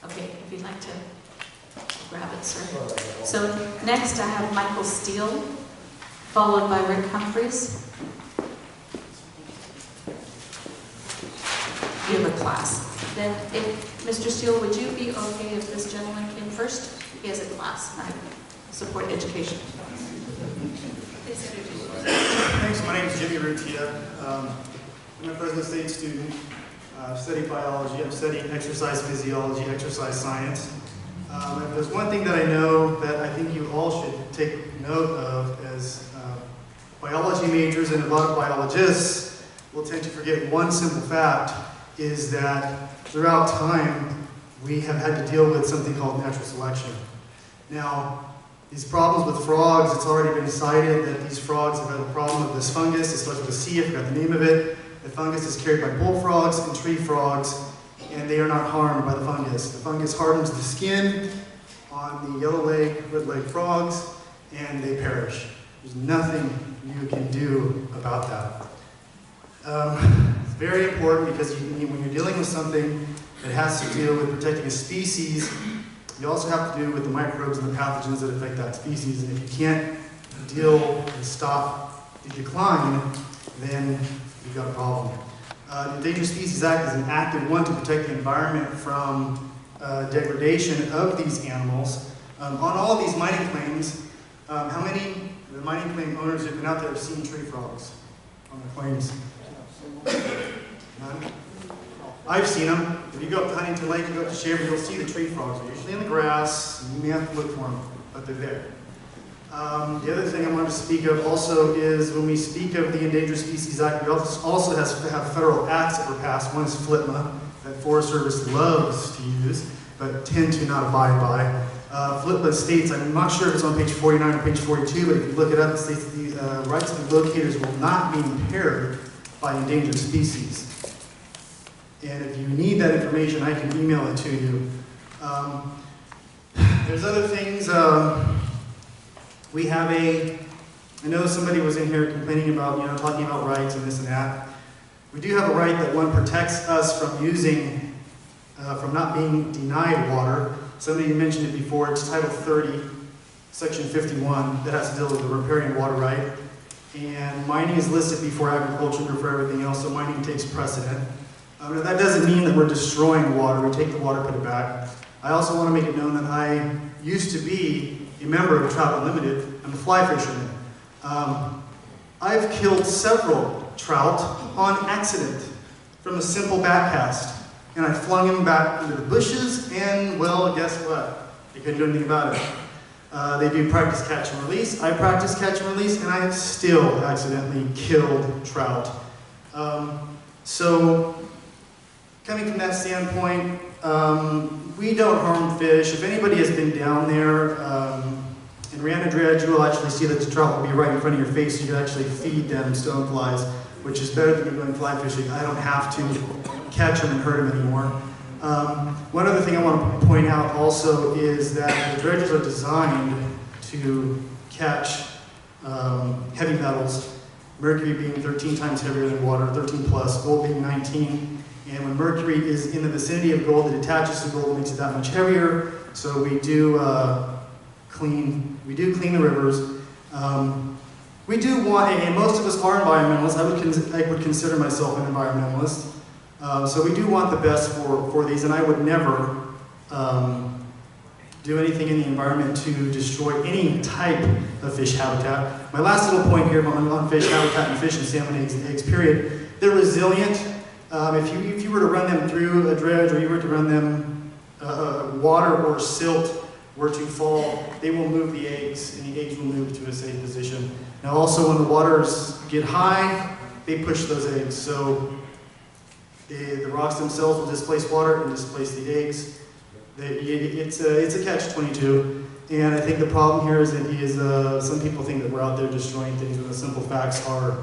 Okay, if you'd like to grab it, sir. So next I have Michael Steele, followed by Rick Humphreys. You have a class. Then, if Mr. Steele, would you be okay if this gentleman came first? He has a class. I support education. Please introduce yourself. Thanks. My name is Jimmy Rutia. I'm a Fresno State student. I study biology. I'm studying exercise physiology, exercise science. If there's one thing that I know that I think you all should take note of as biology majors, and a lot of biologists will tend to forget one simple fact, is that throughout time we have had to deal with something called natural selection. Now, these problems with frogs, it's already been cited that these frogs have had a problem with this fungus. It starts with a C, I forgot the name of it. The fungus is carried by bullfrogs and tree frogs, and they are not harmed by the fungus. The fungus hardens the skin on the yellow-leg, red-leg frogs, and they perish. There's nothing you can do about that. It's very important because when you're dealing with something that has to deal with protecting a species, you also have to do with the microbes and the pathogens that affect that species. And if you can't deal and stop the decline, then you've got a problem. The Endangered Species Act is an active one to protect the environment from degradation of these animals. On all of these mining claims, how many of the mining claim owners who've been out there have seen tree frogs on their claims? None? I've seen them. If you go up to Huntington Lake, you go up to Shaver, you'll see the tree frogs. They're usually in the grass, and you may have to look for them, but they're there. The other thing I wanted to speak of also is when we speak of the Endangered Species Act, we also have federal acts that were passed. One is FLTMA, that Forest Service loves to use, but tend to not abide by. FLTMA states, I'm not sure if it's on page 49 or page 42, but if you look it up, it states that the rights of the locators will not be impaired by endangered species. And if you need that information, I can email it to you. There's other things. We have I know somebody was in here complaining about, talking about rights and this and that. We do have a right that one protects us from using, from not being denied water. Somebody mentioned it before, it's Title 30, Section 51, that has to deal with the riparian water right. And mining is listed before agriculture, before everything else, so mining takes precedent. Now that doesn't mean that we're destroying water. We take the water, put it back. I also want to make it known that I used to be a member of Trout Unlimited. I'm a fly fisherman. I've killed several trout on accident from a simple backcast. And I flung him back into the bushes, and well, guess what? They couldn't do anything about it. They do practice catch and release. I practice catch and release, and I have still accidentally killed trout. So, coming from that standpoint, we don't harm fish. If anybody has been down there in Rihanna Dredge, you will actually see that the trout will be right in front of your face, so you can actually feed them stoneflies, which is better than going fly fishing. I don't have to catch them and hurt them anymore. One other thing I want to point out also is that the dredges are designed to catch heavy metals, mercury being 13 times heavier than water, 13 plus, gold being 19. And when mercury is in the vicinity of gold, it attaches to gold and makes it that much heavier. So we do clean the rivers. We do want, and most of us are environmentalists. I would consider myself an environmentalist. So we do want the best for these, and I would never do anything in the environment to destroy any type of fish habitat. My last little point here on fish habitat and fish and salmon eggs, period. They're resilient. If you were to run them through a dredge, or you were to run them, water or silt were to fall, they will move the eggs, and the eggs will move to a safe position. Now also when the waters get high, they push those eggs. So the rocks themselves will displace water and displace the eggs. It's a catch-22. And I think the problem here is that some people think that we're out there destroying things when the simple facts are,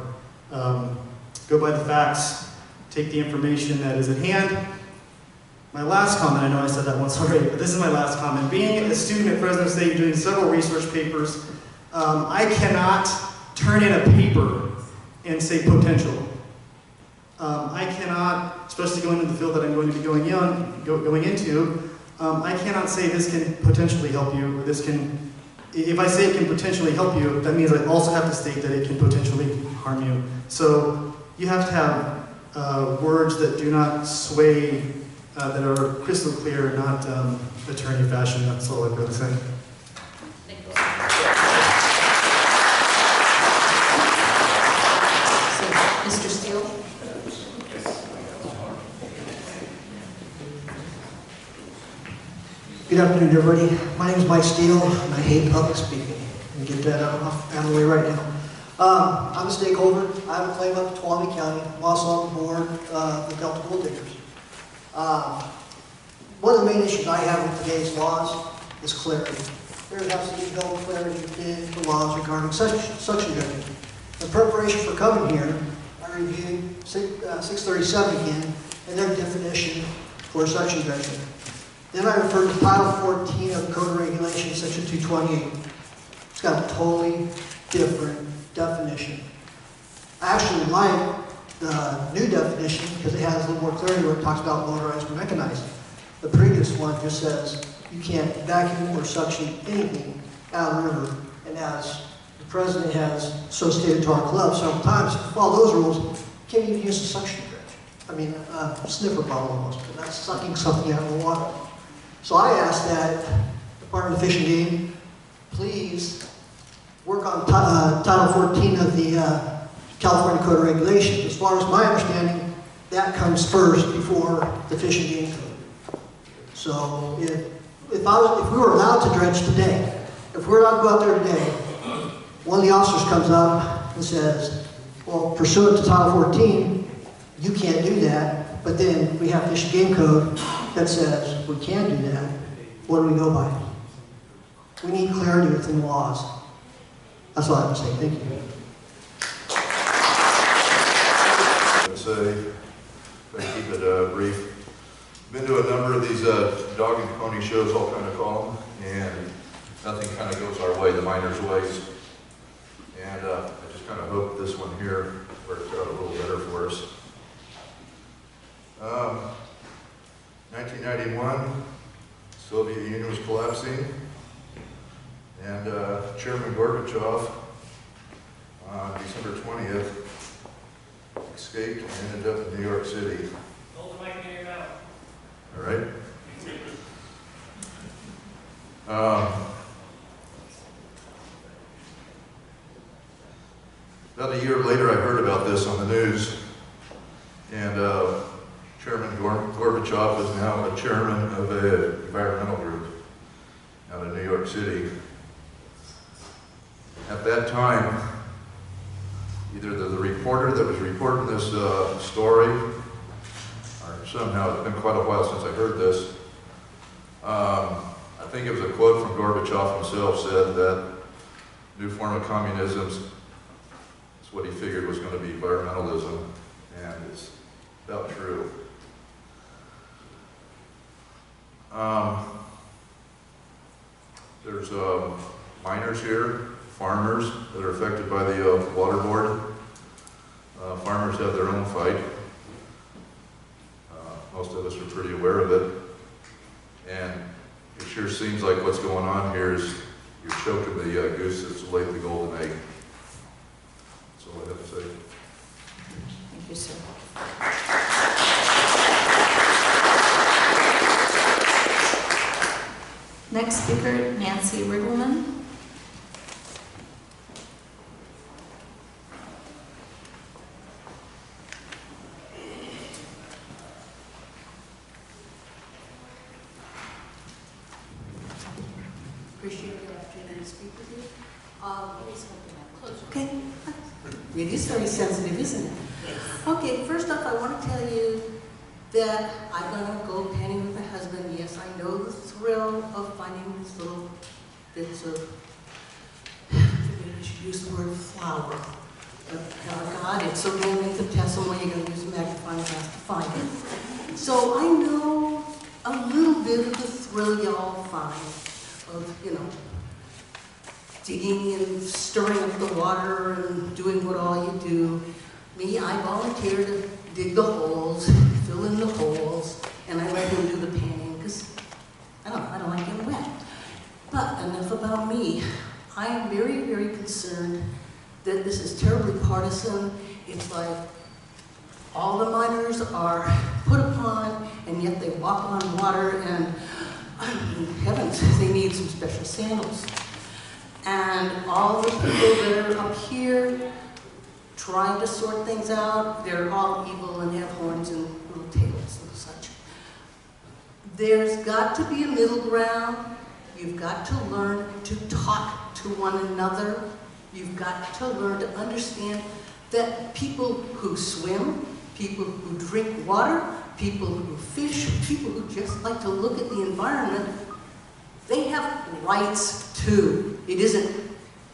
go by the facts, take the information that is at hand. My last comment, I know I said that once already, but this is my last comment. Being a student at Fresno State doing several research papers, I cannot turn in a paper and say potential. I cannot, especially going into the field that I'm going to be going into, I cannot say this can potentially help you, or this can, if I say it can potentially help you, that means I also have to state that it can potentially harm you. So you have to have words that do not sway, that are crystal clear, not attorney fashion. That's all I've got to say. Thank you. So, Mr. Steele? Good afternoon, everybody. My name is Mike Steele, and I hate public speaking. Let me get that out of the way right now. I'm a stakeholder. I have a claim up to Tuolumne County. I'm also on the board of the Delta Gold Diggers. One of the main issues I have with today's laws is clarity. There has to be no clarity in the laws regarding suction dredging. In preparation for coming here, I reviewed 637 again and their definition for suction dredging. Then I referred to Title 14 of the Code of Regulations, Section 228. It's got a totally different definition. I actually like the new definition because it has a little more clarity where it talks about motorized or mechanized. The previous one just says you can't vacuum or suction anything out of the river. And as the president has so stated to our club several times, if you follow those rules, you can't even use a suction dredge. I mean, a sniffer bottle almost, but that's sucking something out of the water. So I asked that Department of Fish and Game please work on Title 14 of the California Code of Regulations. As far as my understanding, that comes first before the Fish and Game Code. So if we were allowed to dredge today, if we're allowed to go out there today, one of the officers comes up and says, well, pursuant to Title 14, you can't do that, but then we have Fish and Game Code that says we can do that. What do we go by? We need clarity within the laws. That's all I have to say. Thank you. I'd say, if I keep it brief, been to a number of these dog and pony shows, I'll kind of call them, and nothing kind of goes our way, the miners' ways. And I just kind of hope this one here works out a little better for us. 1991, Soviet Union was collapsing, and Chairman Gorbachev on December 20th escaped and ended up in New York City. Hold the mic in your mouth. All right. About a year later, I heard about this on the news, and Chairman Gorbachev is now a chairman of an environmental group out of New York City. At that time, either the reporter that was reporting this story, or somehow it's been quite a while since I heard this, I think it was a quote from Gorbachev himself said that new form of communism is what he figured was going to be environmentalism, and it's about true. There's miners here, farmers that are affected by the water board. Farmers have their own fight. Most of us are pretty aware of it. And it sure seems like what's going on here is you're choking the goose that's laid the golden egg. That's all I have to say. Thank you, sir. Next speaker, Nancy Riggleman. Appreciate the opportunity to speak with you. Okay. It is very sensitive, isn't it? Yes. Okay, first off, I want to tell you that I'm going to go panning with my husband. Yes, I know the thrill of finding these little bits of, I should use the word flour. But, oh God, it's so infinitesimal when you're going to use a magnifying glass to find it. So I know a little bit of the thrill y'all find of, you know, digging and stirring up the water and doing what all you do. Me, I volunteer to dig the holes, fill in the holes, and I let him do the panning because I don't like getting wet. But enough about me. I am very, very concerned that this is terribly partisan. It's like all the miners are put upon, and yet they walk on water, and heavens, they need some special sandals. And all the people that are up here trying to sort things out, they're all evil and have horns and little tails and such. There's got to be a middle ground. You've got to learn to talk to one another. You've got to learn to understand that people who swim, people who drink water, people who fish, people who just like to look at the environment, they have rights too. It isn't,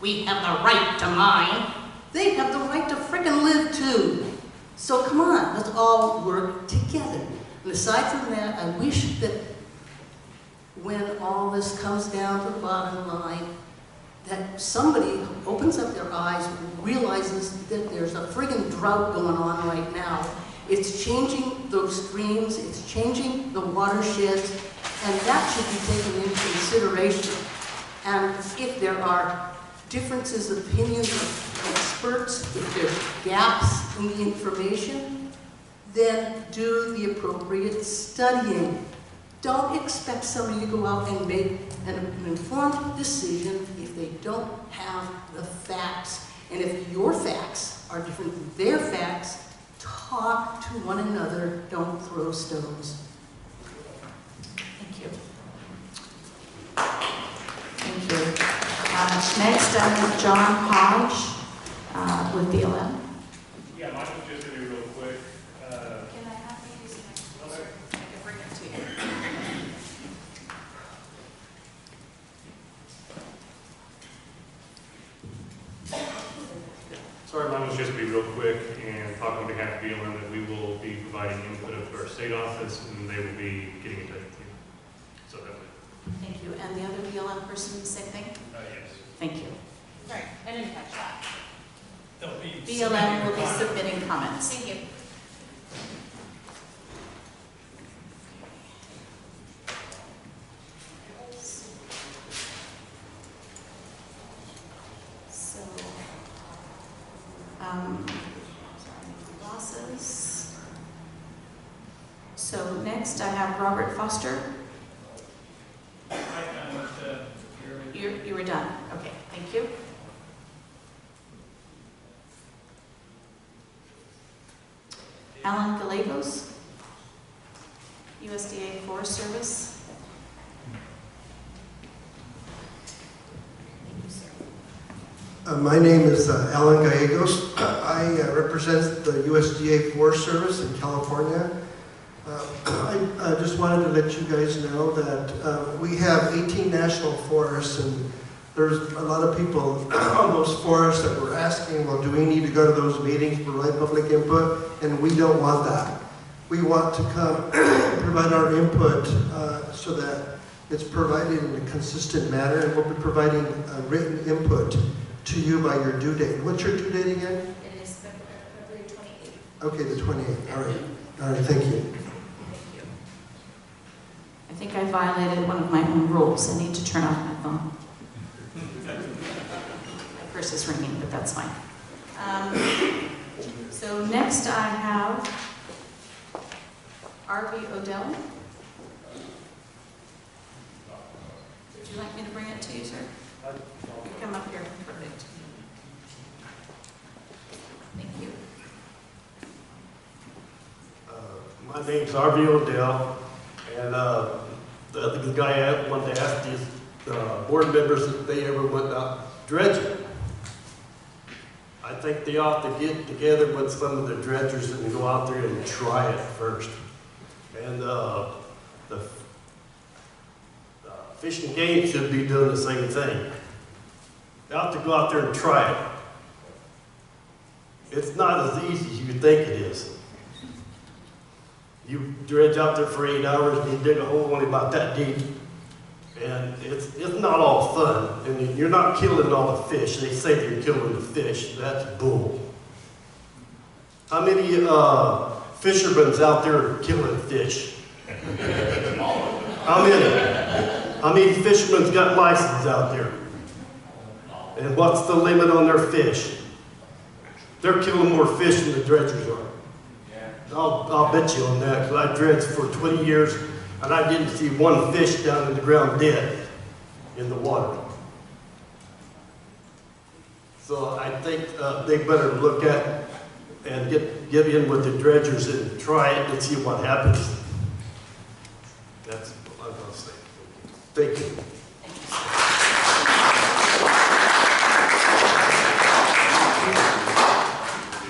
we have the right to mine. They have the right to frickin' live too. So come on, let's all work together. And aside from that, I wish that when all this comes down to the bottom line, that somebody opens up their eyes and realizes that there's a friggin' drought going on right now. It's changing those streams, it's changing the watersheds, and that should be taken into consideration. And if there are differences of opinions of experts, if there's gaps in the information, then do the appropriate studying. Don't expect somebody to go out and make an informed decision if they don't have the facts. And if your facts are different than their facts, talk to one another, don't throw stones. Thank you. Thank you. Next, I have John Hodge with BLM. Yeah, mine was just going to be real quick. Can I have you use my closer? I can bring it to you. Sorry, mine was just to be real quick and talk on behalf of BLM that we will be providing input to our state office and they will be getting in touch with you. So that's it. Thank you. And the other BLM person, the same thing? Yes. Thank you. Sorry, I didn't catch that. They'll be BLM will be submitting comments. Thank you. So, losses. So next I have Robert Foster. You were done. Okay, thank you. Alan Gallegos, USDA Forest Service. My name is Alan Gallegos. I represent the USDA Forest Service in California. I just wanted to let you guys know that we have 18 national forests, and there's a lot of people on those forests that were asking, well, do we need to go to those meetings, provide public input? And we don't want that. We want to come and provide our input so that it's provided in a consistent manner, and we'll be providing written input to you by your due date. What's your due date again? It is February 28th. Okay, the 28th. All right. All right, thank you. I think I violated one of my own rules. I need to turn off my phone. My purse is ringing, but that's fine. So next I have R.V. Odell. Would you like me to bring it to you, sir? You come up here. Perfect. Thank you. My name's R.V. Odell, and the guy I wanted to ask these board members if they ever went out dredging. I think they ought to get together with some of the dredgers and go out there and try it first. And the Fish and Game should be doing the same thing. They ought to go out there and try it. It's not as easy as you think it is. You dredge out there for 8 hours and you dig a hole only about that deep. And it's not all fun. And you're not killing all the fish. They say you're killing the fish. That's bull. How many fishermen's out there killing fish. How many fishermen's got license out there? And what's the limit on their fish? They're killing more fish than the dredgers are. I'll bet you on that, because I dredged for 20 years and I didn't see one fish down in the ground dead in the water. So I think they better look at and get in with the dredgers and try it and see what happens. That's what I'm going to say. Thank you.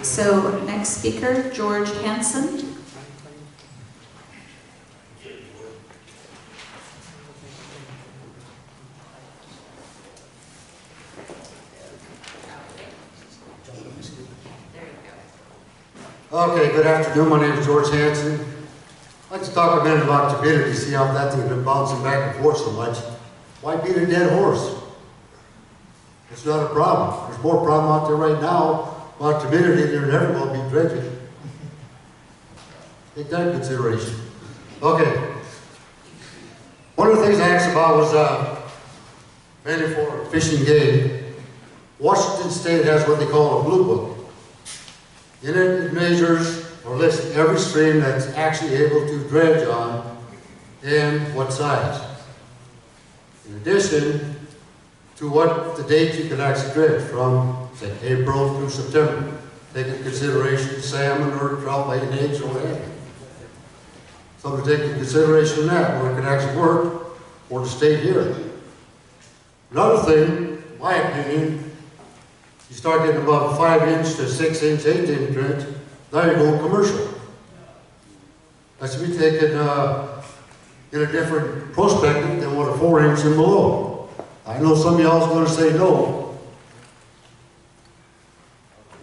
So next speaker, George Hansen. Okay, good afternoon. My name is George Hansen. I'd like to talk a minute about turbidity, see how that thing's been bouncing back and forth so much. Why beat a dead horse? It's not a problem. There's more problem out there right now about turbidity than there ever will be dredging. Take that into consideration. Okay. One of the things I asked about was mainly for fishing game. Washington State has what they call a blue book. In it, it measures or lists every stream that's actually able to dredge on and what size. In addition to what the date you can actually dredge from, say, April through September. Take into consideration salmon or trout laying eggs or whatever. So to take into consideration that, where it can actually work for the state here. Another thing, in my opinion, you start getting above a 5-inch to 6-inch, 8-inch dredge, now you're going commercial. That should be taken in a different perspective than what a 4-inch and below. I know some of y'all is going to say no,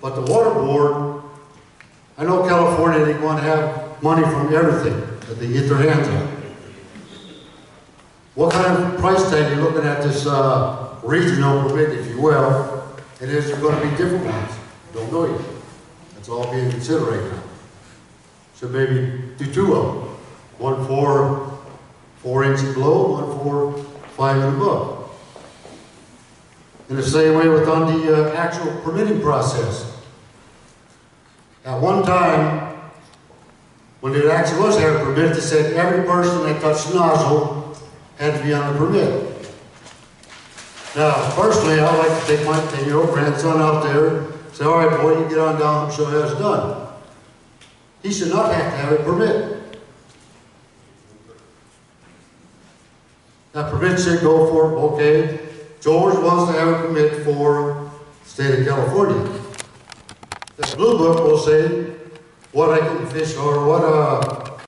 but the water board, I know California, they want to have money from everything that they get their hands on. What kind of price tag are you looking at this regional permit, if you will? And is there going to be different ones? Don't know yet. That's all being considered right now. So maybe do 2 of them. One for 4 inches below, one for 5 and above. In the same way with on the actual permitting process. At one time, when it actually was having a permit, they said every person that touched the nozzle had to be on the permit. Now, personally, I like to take my 10-year-old grandson out there, say, all right, boy, you get on down and show you how it's done. He should not have to have a permit. That permit should go for, okay, George wants to have a permit for the state of California. The blue book will say what I can fish or what